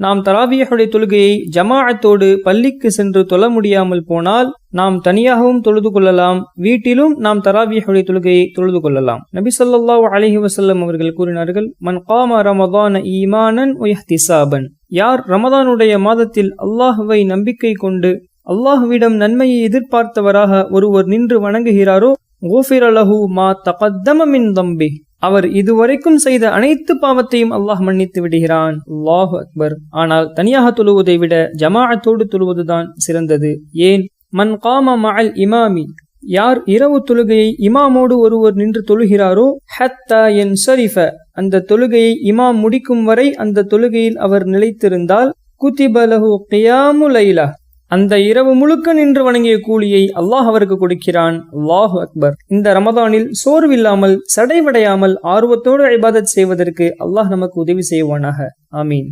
நாம் தராவியுடைய தொழுகையை ஜமாஅத்தோடு பள்ளிக்கு சென்று தொழ முடியாமல் போனால் நாம் தனியாகவும் தொழுது கொள்ளலாம், வீட்டிலும் நாம் தராவியுடைய தொழுகையை தொழுது கொள்ளலாம். நபி ஸல்லல்லாஹு அலைஹி வஸல்லம் அவர்கள் கூறினார்கள், மன் காம ரமதான ஈமானன் வ இஹ்திசாபன், யார் ரமதானுடைய மாதத்தில் அல்லாஹ்வை நம்பிக்கை கொண்டு அல்லாஹ்விடம் நன்மையை எதிர்பார்த்தவராக ஒருவர் நின்று வணங்குகிறாரோ, குஃபிர லஹு மா தகத்தம மின் தம்பி, அவர் இதுவரைக்கும் செய்த அனைத்து பாவத்தையும் அல்லாஹ் மன்னித்து விடுகிறான். அல்லாஹு அக்பர். ஆனால் தனியாக தொழுவதை விட ஜமாஅத்தோடு தொழுவதுதான் சிறந்தது. ஏன்? மன் காம மஅல் இமாமி, யார் இரவு தொழுகையை இமாமோடு ஒருவர் நின்று தொழுகிறாரோ, ஹத்தா யன்ஸரிஃப, அந்த தொழுகையை இமாம் முடிக்கும் வரை அந்த தொழுகையில் அவர் நிலைத்திருந்தால், குதிப லஹு கியாமு லைலா, அந்த இரவு முழுக்க நின்று வணங்கிய கூலியை அல்லாஹ் அவருக்கு கொடுக்கிறான். அல்லாஹு அக்பர். இந்த ரமதானில் சோர்வில்லாமல் சடைவடையாமல் ஆர்வத்தோடு இபாதத் செய்வதற்கு அல்லாஹ் நமக்கு உதவி செய்வானாக. ஆமீன்.